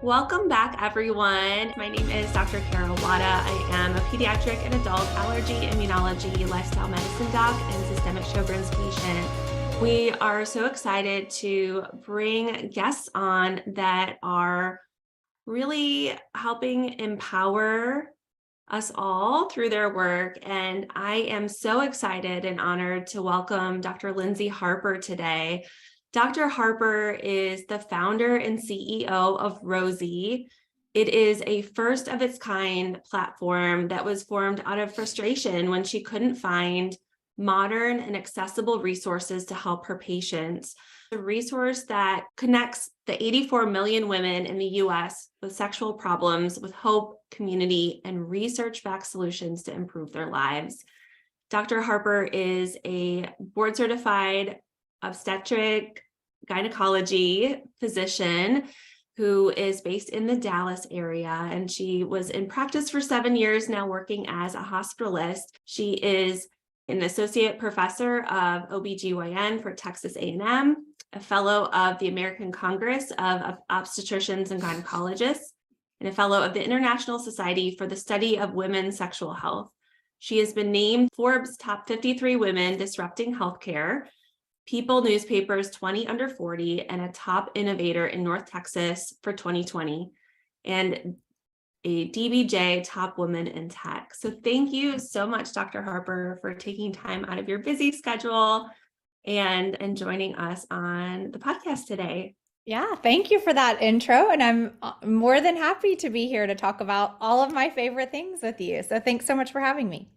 Welcome back, everyone. My name is Dr. Wada. I am a pediatric and adult allergy, immunology, lifestyle medicine doc, and systemic Sjogren's patient. We are so excited to bring guests on that are really helping empower us all through their work. And I am so excited and honored to welcome Dr. Lyndsey Harper today. Dr. Harper is the founder and CEO of Rosy. It is a first of its kind platform that was formed out of frustration when she couldn't find modern and accessible resources to help her patients. A resource that connects the 84 million women in the US with sexual problems with hope, community, and research-backed solutions to improve their lives. Dr. Harper is a board certified obstetric gynecology physician who is based in the Dallas area, and she was in practice for 7 years now, working as a hospitalist. She is an associate professor of OBGYN for Texas A&M, a fellow of the American Congress of Obstetricians and Gynecologists, and a fellow of the International Society for the Study of Women's Sexual Health. She has been named Forbes' top 53 women disrupting healthcare, People newspapers 20 under 40, and a top innovator in North Texas for 2020, and a DBJ top woman in tech. So thank you so much, Dr. Harper, for taking time out of your busy schedule and joining us on the podcast today. Yeah, thank you for that intro. And I'm more than happy to be here to talk about all of my favorite things with you. So thanks so much for having me.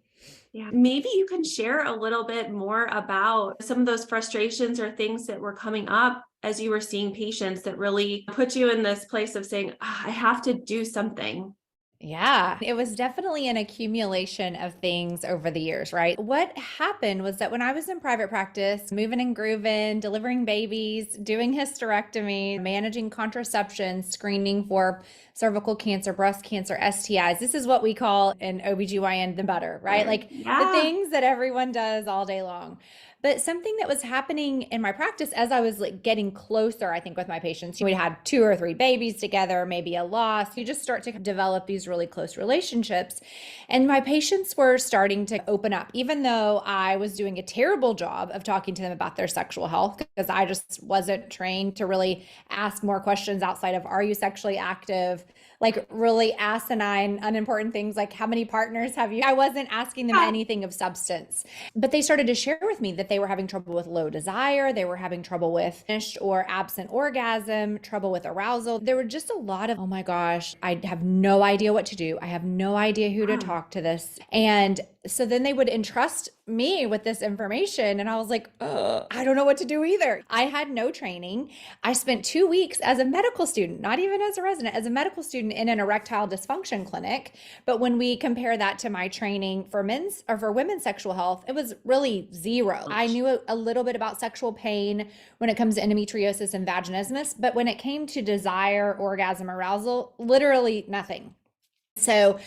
Yeah, maybe you can share a little bit more about some of those frustrations or things that were coming up as you were seeing patients that really put you in this place of saying, I have to do something. Yeah, it was definitely an accumulation of things over the years, right? What happened was that when I was in private practice, moving and grooving, delivering babies, doing hysterectomy, managing contraception, screening for cervical cancer, breast cancer, STIs, this is what we call in OBGYN the butter, right? Like the things that everyone does all day long. But something that was happening in my practice as I was like getting closer, I think, with my patients, we had 2 or 3 babies together, maybe a loss. You just start to develop these really close relationships. And my patients were starting to open up, even though I was doing a terrible job of talking to them about their sexual health, because I just wasn't trained to really ask more questions outside of, are you sexually active? Like really asinine, unimportant things like, how many partners have you? I wasn't asking them anything of substance. But they started to share with me that they were having trouble with low desire. They were having trouble with finished or absent orgasm, trouble with arousal. There were just a lot of, oh my gosh, I have no idea what to do. I have no idea who to talk to this. And so then they would entrust me with this information. And I was like, I don't know what to do either. I had no training. I spent 2 weeks as a medical student, not even as a resident, as a medical student in an erectile dysfunction clinic. But when we compare that to my training for men's or for women's sexual health, it was really zero. I knew a little bit about sexual pain when it comes to endometriosis and vaginismus, but when it came to desire, orgasm, arousal, literally nothing. So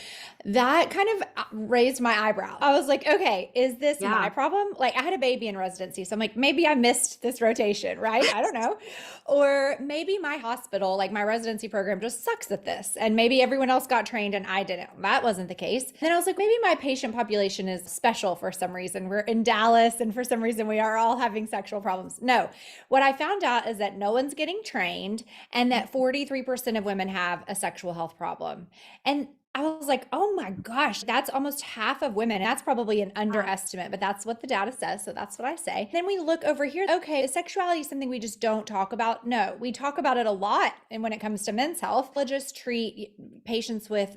that kind of raised my eyebrow. I was like, okay, is this my problem? Like I had a baby in residency. So I'm like, maybe I missed this rotation, right? I don't know. Or maybe my hospital, like my residency program just sucks at this. And maybe everyone else got trained and I didn't. That wasn't the case. Then I was like, maybe my patient population is special for some reason. We're in Dallas and for some reason we are all having sexual problems. No, what I found out is that no one's getting trained and that 43% of women have a sexual health problem. And I was like, oh my gosh, that's almost half of women. That's probably an underestimate, but that's what the data says. So that's what I say. Then we look over here. Okay, sexuality is something we just don't talk about. No, we talk about it a lot. And when it comes to men's health, pathologists treat patients with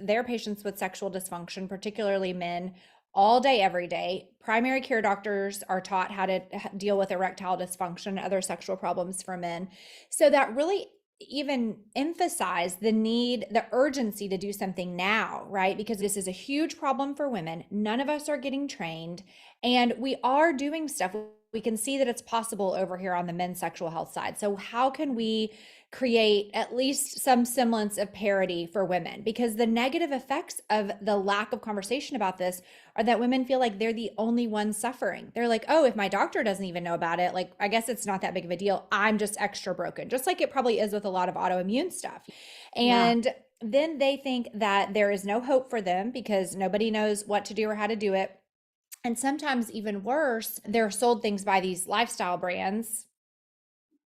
sexual dysfunction, particularly men, all day, every day. Primary care doctors are taught how to deal with erectile dysfunction and other sexual problems for men. So that really even emphasize the need, the urgency to do something now, right? Because this is a huge problem for women. None of us are getting trained and we are doing stuff. We can see that it's possible over here on the men's sexual health side. So how can we create at least some semblance of parity for women? Because the negative effects of the lack of conversation about this are that women feel like they're the only ones suffering. They're like, oh, if my doctor doesn't even know about it, like, I guess it's not that big of a deal. I'm just extra broken, just like it probably is with a lot of autoimmune stuff. Yeah. And then they think that there is no hope for them because nobody knows what to do or how to do it. And sometimes even worse, they're sold things by these lifestyle brands,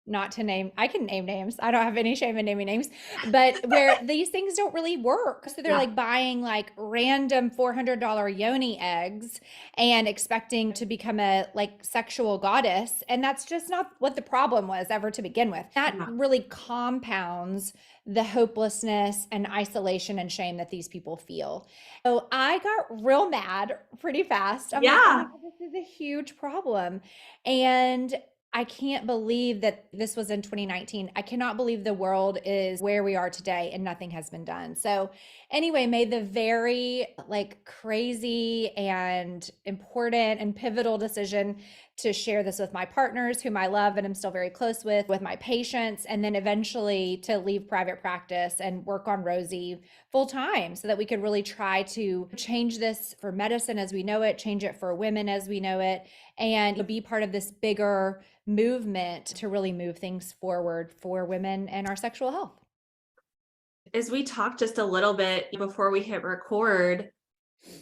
not to name, I can name names. I don't have any shame in naming names, but where these things don't really work. So they're Yeah. like buying like random $400 yoni eggs and expecting to become a like sexual goddess. And that's just not what the problem was ever to begin with. That Yeah. really compounds the hopelessness and isolation and shame that these people feel. So I got real mad pretty fast. I'm like, oh my Yeah. God, this is a huge problem. And I can't believe that this was in 2019. I cannot believe the world is where we are today and nothing has been done. So anyway, made the very like crazy and important and pivotal decision to share this with my partners whom I love and I'm still very close with my patients, and then eventually to leave private practice and work on Rosy full time so that we could really try to change this for medicine as we know it, change it for women as we know it, and be part of this bigger movement to really move things forward for women and our sexual health. As we talked just a little bit before we hit record,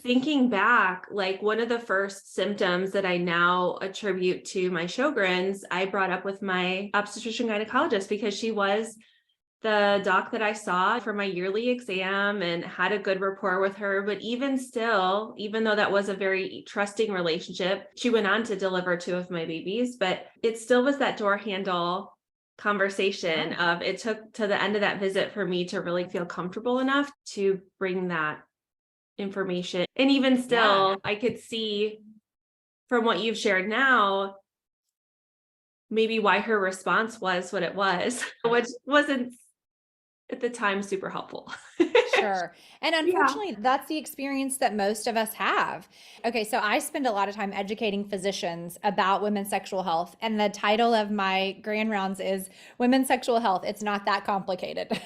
thinking back, like one of the first symptoms that I now attribute to my Sjogren's, I brought up with my obstetrician gynecologist because she was the doc that I saw for my yearly exam and had a good rapport with her. But even still, even though that was a very trusting relationship, she went on to deliver two of my babies, but it still was that door handle conversation of it took to the end of that visit for me to really feel comfortable enough to bring that information. And even still, I could see from what you've shared now, maybe why her response was what it was, which wasn't at the time super helpful. Sure. And Yeah. unfortunately, that's the experience that most of us have. Okay, so I spend a lot of time educating physicians about women's sexual health. And the title of my grand rounds is Women's Sexual Health. It's not that complicated.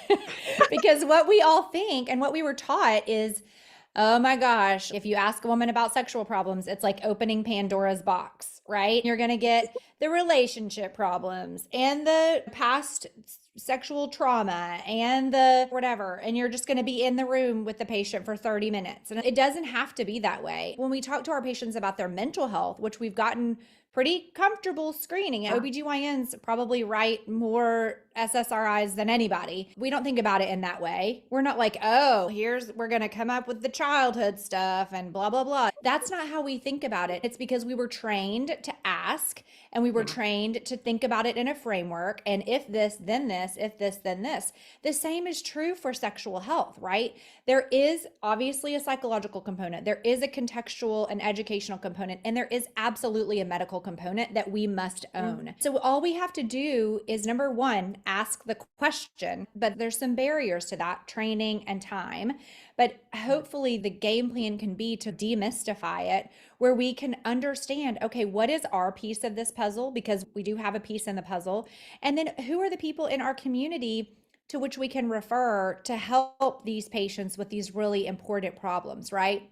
Because what we all think and what we were taught is, oh my gosh, if you ask a woman about sexual problems, it's like opening Pandora's box, right? You're going to get the relationship problems and the past sexual trauma and the whatever, and you're just going to be in the room with the patient for 30 minutes. And it doesn't have to be that way. When we talk to our patients about their mental health, which we've gotten pretty comfortable screening. Yeah. OBGYNs probably write more SSRIs than anybody. We don't think about it in that way. We're not like, oh, we're going to come up with the childhood stuff and blah, blah, blah. That's not how we think about it. It's because we were trained to ask and we were trained to think about it in a framework. And if this, then this, if this, then this. The same is true for sexual health, right? There is obviously a psychological component. There is a contextual and educational component, and there is absolutely a medical component that we must own. So all we have to do is number one, ask the question, but there's some barriers to that, training and time. But hopefully the game plan can be to demystify it, where we can understand, okay, what is our piece of this puzzle? Because we do have a piece in the puzzle. And then who are the people in our community to which we can refer to help these patients with these really important problems, right?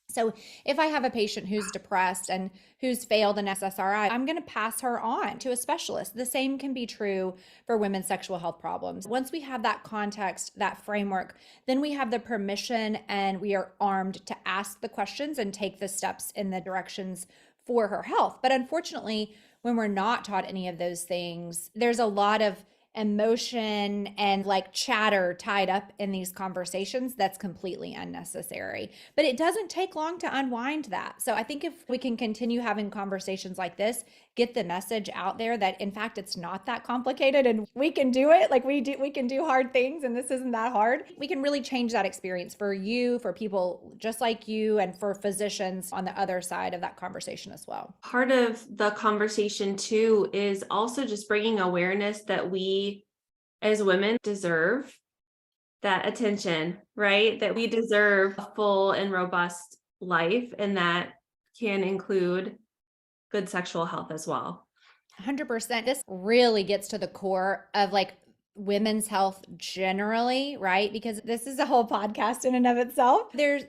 So if I have a patient who's depressed and who's failed an SSRI, I'm going to pass her on to a specialist. The same can be true for women's sexual health problems. Once we have that context, that framework, then we have the permission and we are armed to ask the questions and take the steps in the directions for her health. But unfortunately, when we're not taught any of those things, there's a lot of emotion and like chatter tied up in these conversations that's completely unnecessary. But it doesn't take long to unwind that. So I think if we can continue having conversations like this, get the message out there that in fact it's not that complicated and we can do it. Like we can do hard things and this isn't that hard. We can really change that experience for you, for people just like you, and for physicians on the other side of that conversation as well. Part of the conversation too is also just bringing awareness that we as women deserve that attention, right? That we deserve a full and robust life, and that can include good sexual health as well. 100%. This really gets to the core of like women's health generally, right? Because this is a whole podcast in and of itself. There's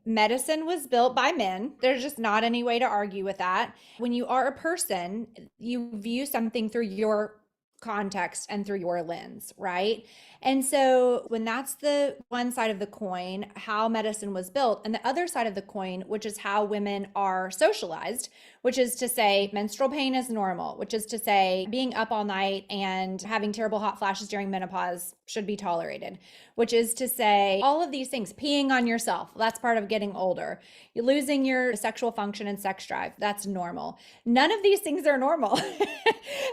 medicine was built by men. There's just not any way to argue with that. When you are a person, you view something through your context and through your lens, right? And so when that's the one side of the coin, how medicine was built, and the other side of the coin, which is how women are socialized, which is to say menstrual pain is normal, which is to say being up all night and having terrible hot flashes during menopause should be tolerated, which is to say all of these things, peeing on yourself, that's part of getting older. You're losing your sexual function and sex drive, that's normal. None of these things are normal.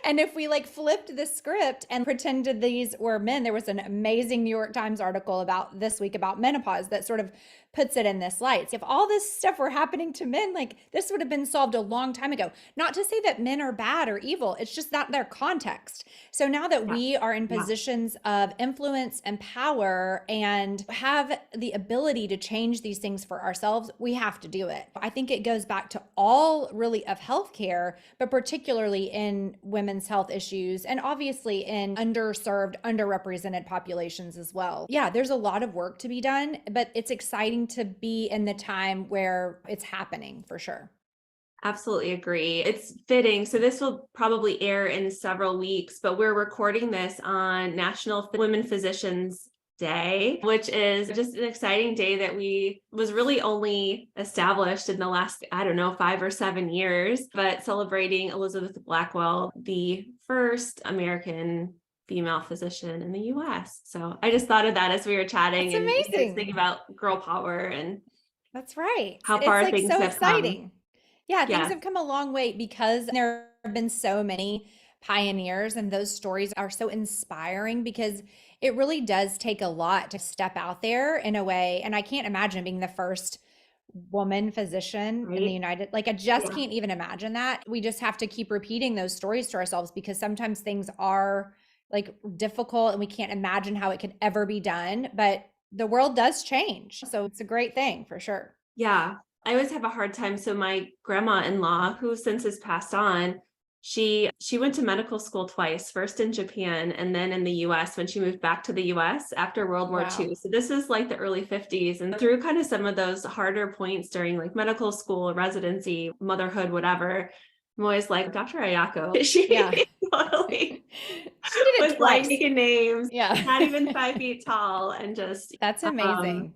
And if we like flipped the script and pretended these were men, there was an amazing New York Times article about this week about menopause that sort of puts it in this light. If all this stuff were happening to men, like this would have been solved a long time ago. Not to say that men are bad or evil, it's just not their context. So now that we are in positions of influence and power and have the ability to change these things for ourselves, we have to do it. I think it goes back to all really of healthcare, but particularly in women's health issues and obviously in underserved, underrepresented populations as well. Yeah, there's a lot of work to be done, but it's exciting to be in the time where it's happening for sure. Absolutely agree. It's fitting. So this will probably air in several weeks, but we're recording this on National Women Physicians Day, which is just an exciting day that was really only established in the last, 5 or 7 years, but celebrating Elizabeth Blackwell, the first American female physician in the US. So I just thought of that as we were chatting. That's amazing. And just think about girl power and that's right. How far it's like things so have exciting. come. Yeah, things have come a long way because there have been so many pioneers, and those stories are so inspiring because it really does take a lot to step out there in a way. And I can't imagine being the first woman physician in the United, like I just can't even imagine that. We just have to keep repeating those stories to ourselves because sometimes things are like difficult and we can't imagine how it could ever be done, but the world does change. So it's a great thing for sure. Yeah. I always have a hard time. So my grandma-in-law, who since has passed on, she went to medical school twice, first in Japan and then in the US when she moved back to the US after World War II. So this is like the early 50s, and through kind of some of those harder points during like medical school, residency, motherhood, whatever, I'm always like, Dr. Ayako, she totally she did it was twice. like making names, Yeah. not even 5 feet tall, and just that's amazing.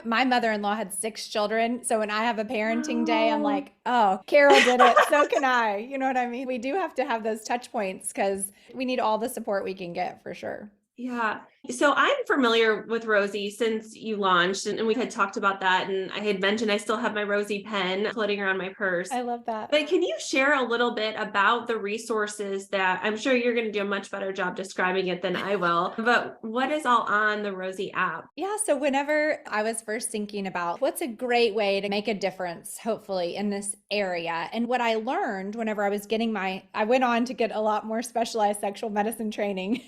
My mother-in-law had 6 children. So when I have a parenting day, I'm like, oh, Carol did it. So can I. You know what I mean? We do have to have those touch points because we need all the support we can get for sure. Yeah. So I'm familiar with Rosy since you launched, and we had talked about that. And I had mentioned I still have my Rosy pen floating around my purse. I love that. But can you share a little bit about the resources that I'm sure you're going to do a much better job describing it than I will, but what is all on the Rosy app? Yeah. So whenever I was first thinking about what's a great way to make a difference, hopefully in this area, and what I learned whenever I was I went on to get a lot more specialized sexual medicine training,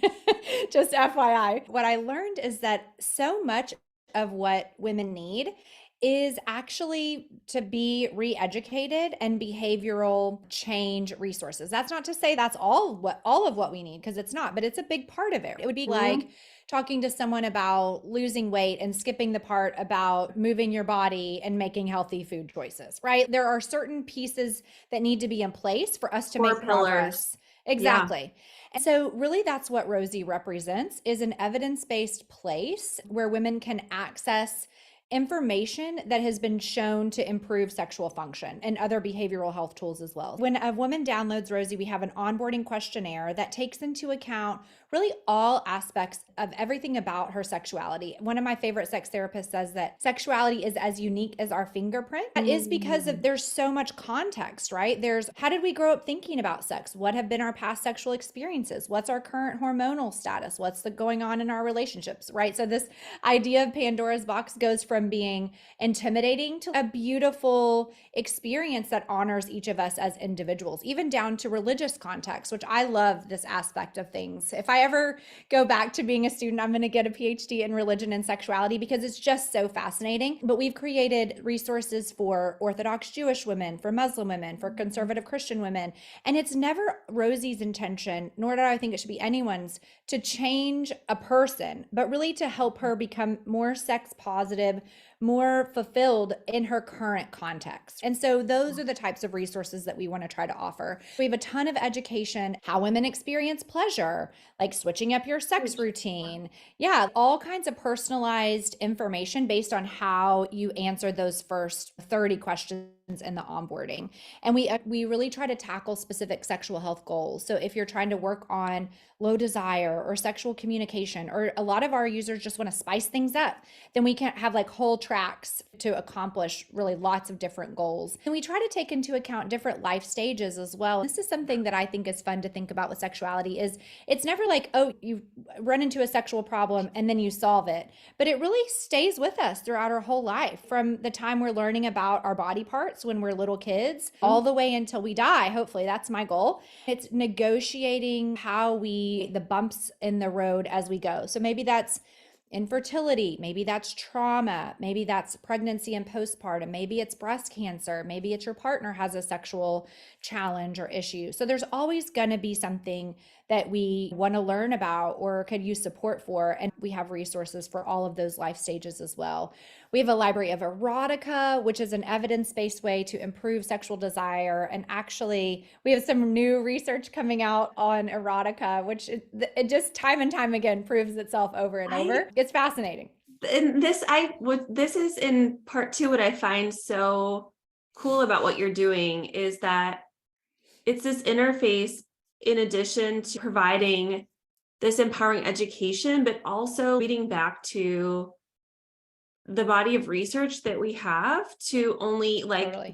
just FYI. What I learned is that so much of what women need is actually to be re-educated and behavioral change resources. That's not to say that's all of what we need, because it's not, but it's a big part of it. It would be like talking to someone about losing weight and skipping the part about moving your body and making healthy food choices, right? There are certain pieces that need to be in place for us to make progress. Exactly. And so really that's what Rosy represents, is an evidence-based place where women can access information that has been shown to improve sexual function and other behavioral health tools as well. When a woman downloads Rosy, we have an onboarding questionnaire that takes into account really all aspects of everything about her sexuality. One of my favorite sex therapists says that sexuality is as unique as our fingerprint. That is because there's so much context, right? There's how did we grow up thinking about sex? What have been our past sexual experiences? What's our current hormonal status? What's going on in our relationships, right? So this idea of Pandora's box goes from being intimidating to a beautiful experience that honors each of us as individuals, even down to religious context, which I love this aspect of things. If I ever go back to being a student, I'm going to get a PhD in religion and sexuality because it's just so fascinating. But we've created resources for Orthodox Jewish women, for Muslim women, for conservative Christian women. And it's never Rosy's intention, nor do I think it should be anyone's, to change a person, but really to help her become more sex positive, more fulfilled in her current context. And so those are the types of resources that we want to try to offer. We have a ton of education, how women experience pleasure, like switching up your sex routine. Yeah, all kinds of personalized information based on how you answer those first 30 questions in the onboarding. And we really try to tackle specific sexual health goals. So if you're trying to work on low desire or sexual communication, or a lot of our users just want to spice things up, then we can have like whole tracks to accomplish really lots of different goals. And we try to take into account different life stages as well. This is something that I think is fun to think about with sexuality is it's never like, oh, you run into a sexual problem and then you solve it, but it really stays with us throughout our whole life, from the time we're learning about our body parts when we're little kids all the way until we die. Hopefully that's my goal. It's negotiating the bumps in the road as we go. So maybe that's infertility, maybe that's trauma, maybe that's pregnancy and postpartum, maybe it's breast cancer, maybe it's your partner has a sexual challenge or issue. So there's always going to be something that we want to learn about or could use support for. And we have resources for all of those life stages as well. We have a library of erotica, which is an evidence-based way to improve sexual desire. And actually, we have some new research coming out on erotica, which it just time and time again proves itself over and over. It's fascinating. And this is in part two. What I find so cool about what you're doing is that it's this interface in addition to providing this empowering education, but also leading back to the body of research that we have to only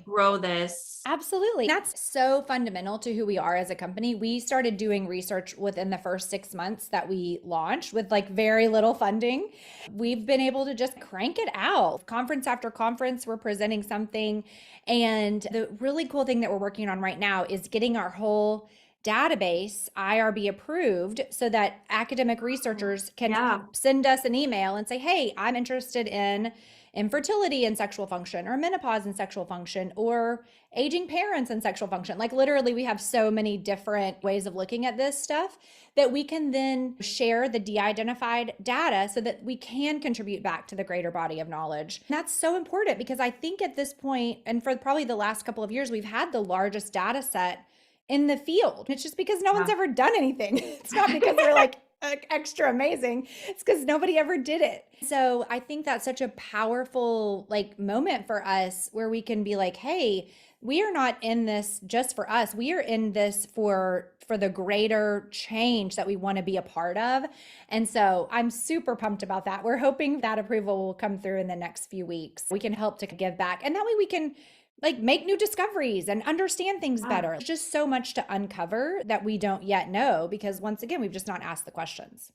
grow this. Absolutely. That's so fundamental to who we are as a company. We started doing research within the first 6 months that we launched with like very little funding. We've been able to just crank it out. Conference after conference, we're presenting something. And the really cool thing that we're working on right now is getting our whole database IRB approved so that academic researchers can send us an email and say, hey, I'm interested in infertility and sexual function, or menopause and sexual function, or aging parents and sexual function. Like literally, we have so many different ways of looking at this stuff that we can then share the de-identified data so that we can contribute back to the greater body of knowledge. And that's so important because I think at this point, and for probably the last couple of years, we've had the largest data set in the field. It's just because no one's ever done anything. It's not because we're like extra amazing. It's because nobody ever did it. So I think that's such a powerful like moment for us where we can be like, hey, we are not in this just for us. We are in this for the greater change that we want to be a part of. And so I'm super pumped about that. We're hoping that approval will come through in the next few weeks. We can help to give back. And that way we can like make new discoveries and understand things better. There's just so much to uncover that we don't yet know because once again, we've just not asked the questions.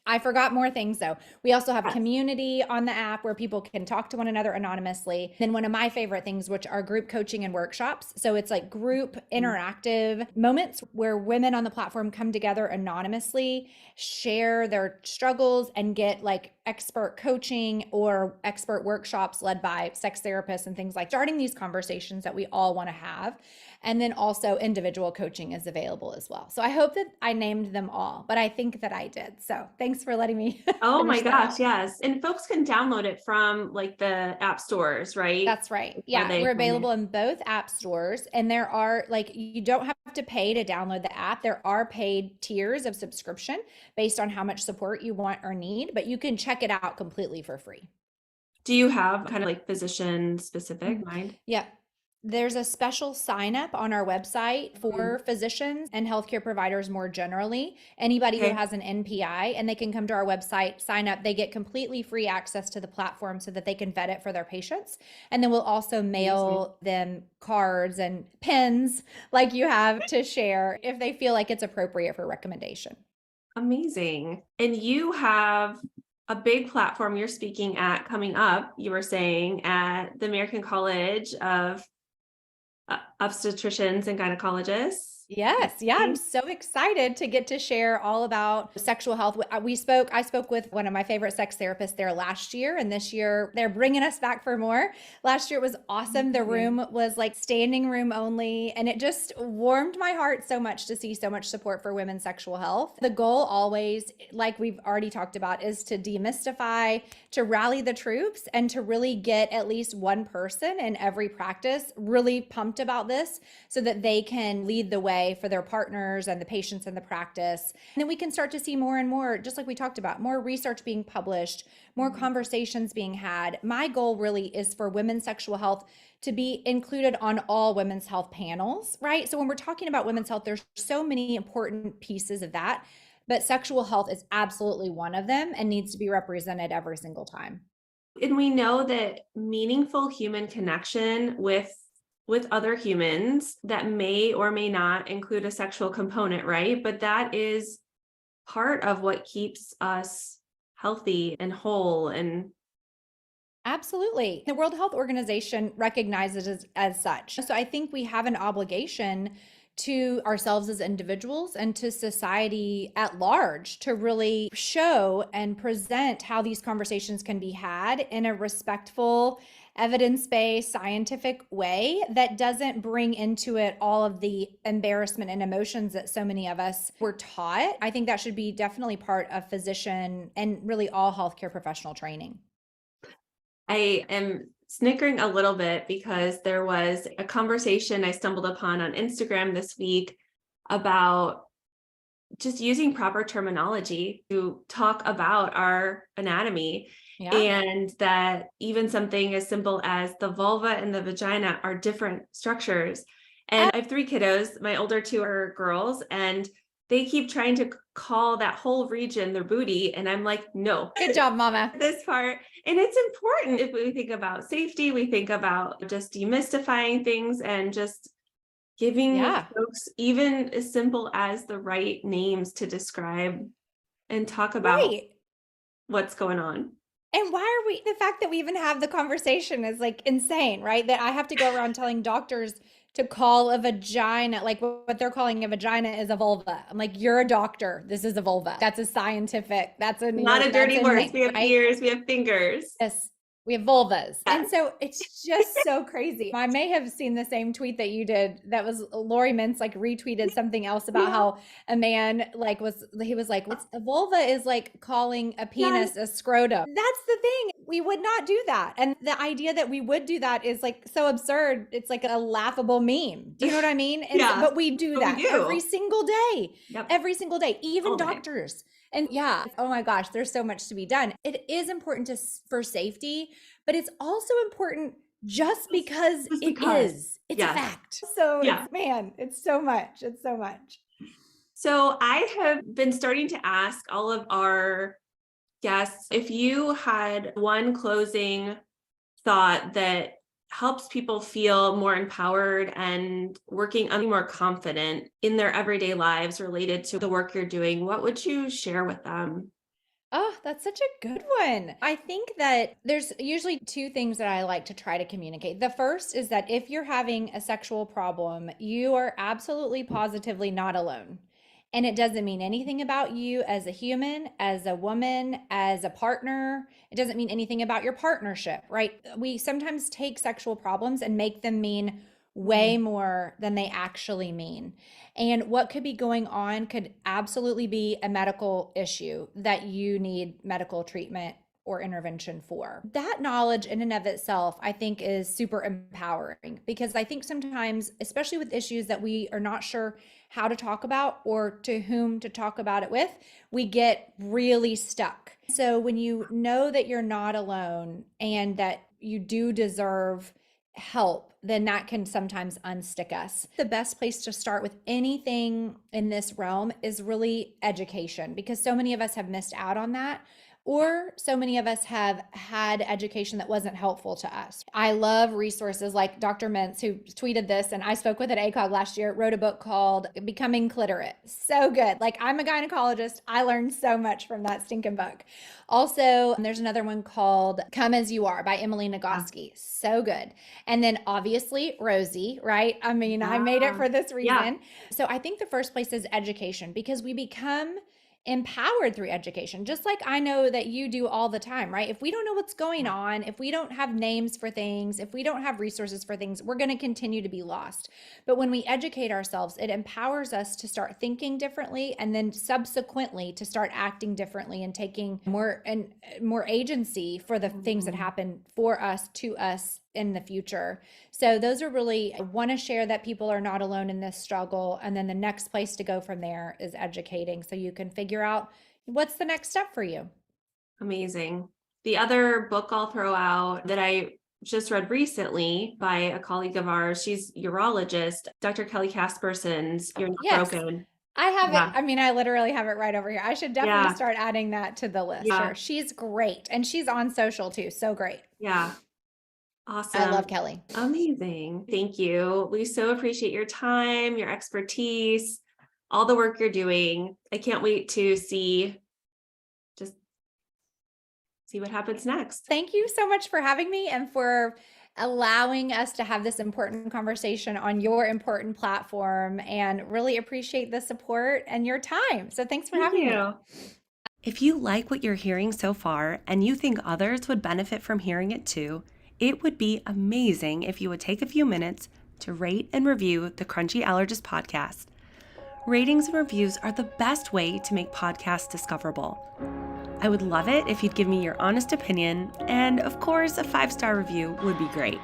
I forgot more things though. We also have community on the app where people can talk to one another anonymously. Then one of my favorite things, which are group coaching and workshops. So it's like group interactive moments where women on the platform come together anonymously, share their struggles and get like expert coaching or expert workshops led by sex therapists and things like starting these conversations that we all want to have. And then also individual coaching is available as well. So I hope that I named them all, but I think that I did. So thanks for letting me. Oh my gosh. Yes. And folks can download it from like the app stores, right? That's right. Yeah. We're available in both app stores. And there are like, you don't have to pay to download the app. There are paid tiers of subscription based on how much support you want or need, but you can check it out completely for free. Do you have kind of like physician specific mind? Yeah. There's a special sign up on our website for physicians and healthcare providers more generally. Anybody who has an NPI, and they can come to our website, sign up. They get completely free access to the platform so that they can vet it for their patients. And then we'll also mail them cards and pins like you have to share if they feel like it's appropriate for recommendation. Amazing. And you have a big platform you're speaking at coming up, you were saying, at the American College of Obstetricians and Gynecologists. Yes, yeah, I'm so excited to get to share all about sexual health. I spoke with one of my favorite sex therapists there last year, and this year they're bringing us back for more. Last year it was awesome. The room was like standing room only, and it just warmed my heart so much to see so much support for women's sexual health. The goal always, like we've already talked about, is to demystify, to rally the troops, and to really get at least one person in every practice really pumped about this so that they can lead the way for their partners and the patients in the practice. And then we can start to see more and more, just like we talked about, more research being published, more conversations being had. My goal really is for women's sexual health to be included on all women's health panels, right? So when we're talking about women's health, there's so many important pieces of that, but sexual health is absolutely one of them and needs to be represented every single time. And we know that meaningful human connection with other humans that may or may not include a sexual component, right? But that is part of what keeps us healthy and whole. And Absolutely. The World Health Organization recognizes it as such. So I think we have an obligation to ourselves as individuals and to society at large to really show and present how these conversations can be had in a respectful, evidence-based, scientific way that doesn't bring into it all of the embarrassment and emotions that so many of us were taught. I think that should be definitely part of physician and really all healthcare professional training. I am snickering a little bit because there was a conversation I stumbled upon on Instagram this week about just using proper terminology to talk about our anatomy. Yeah. And that even something as simple as the vulva and the vagina are different structures. And I have three kiddos. My older two are girls, and they keep trying to call that whole region their booty. And I'm like, no. Good job, mama. This part. And it's important if we think about safety, we think about just demystifying things and just giving folks even as simple as the right names to describe and talk about Right. what's going on. And why are we, the fact that we even have the conversation is like insane, right? That I have to go around telling doctors to call a vagina, like what they're calling a vagina is a vulva. I'm like, you're a doctor. This is a vulva. That's a scientific, that's a Not a dirty word. We have right? ears, we have fingers. Yes. We have vulvas. Yeah. And so it's just so crazy. I may have seen the same tweet that you did. That was Lori Mintz like retweeted something else about how a man he was like, what's a vulva is like calling a penis a scrotum. That's the thing. We would not do that. And the idea that we would do that is like so absurd. It's like a laughable meme. Do you know what I mean? And but we do that every single day. Every single day, even doctors. And oh my gosh, there's so much to be done. It is important for safety, but it's also important just because it is. It's a fact. So man, it's so much. It's so much. So I have been starting to ask all of our guests if you had one closing thought that helps people feel more empowered and working on more confident in their everyday lives related to the work you're doing, what would you share with them? Oh, that's such a good one. I think that there's usually two things that I like to try to communicate. The first is that if you're having a sexual problem, you are absolutely positively not alone. And it doesn't mean anything about you as a human, as a woman, as a partner. It doesn't mean anything about your partnership, right? We sometimes take sexual problems and make them mean way more than they actually mean. And what could be going on could absolutely be a medical issue that you need medical treatment or intervention for. That knowledge in and of itself, I think, is super empowering, because I think sometimes, especially with issues that we are not sure how to talk about or to whom to talk about it with, we get really stuck. So when you know that you're not alone and that you do deserve help, then that can sometimes unstick us. The best place to start with anything in this realm is really education, because so many of us have missed out on that. or so many of us have had education that wasn't helpful to us. I love resources like Dr. Mintz, who tweeted this, and I spoke with at ACOG last year, wrote a book called Becoming Cliterate. So good. Like, I'm a gynecologist. I learned so much from that stinking book. Also, there's another one called Come As You Are by Emily Nagoski. So good. And then obviously Rosy, right? I mean, I made it for this reason. Yeah. So I think the first place is education, because we become empowered through education, just like I know that you do all the time, right? If we don't know what's going on, if we don't have names for things, if we don't have resources for things, we're going to continue to be lost. But when we educate ourselves, it empowers us to start thinking differently, and then subsequently to start acting differently and taking more agency for the things that happen for us, to us in the future. So those are really, I want to share that people are not alone in this struggle. And then the next place to go from there is educating, so you can figure out what's the next step for you. Amazing. The other book I'll throw out that I just read recently by a colleague of ours, she's urologist, Dr. Kelly Casperson's You're Not Yes. Broken. I have Yeah. it. I mean, I literally have it right over here. I should definitely Yeah. start adding that to the list. Yeah. Sure. She's great. And she's on social too. So great. Yeah. Awesome. I love Kelly. Amazing. Thank you. We so appreciate your time, your expertise, all the work you're doing. I can't wait to see what happens next. Thank you so much for having me and for allowing us to have this important conversation on your important platform, and really appreciate the support and your time. So thanks for having me. If you like what you're hearing so far and you think others would benefit from hearing it too, it would be amazing if you would take a few minutes to rate and review the Crunchy Allergist podcast. Ratings and reviews are the best way to make podcasts discoverable. I would love it if you'd give me your honest opinion, and of course, a 5-star review would be great.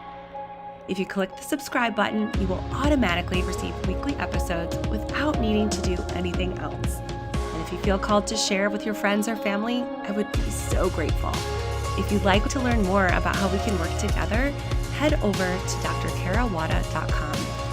If you click the subscribe button, you will automatically receive weekly episodes without needing to do anything else. And if you feel called to share with your friends or family, I would be so grateful. If you'd like to learn more about how we can work together, head over to drcarawada.com.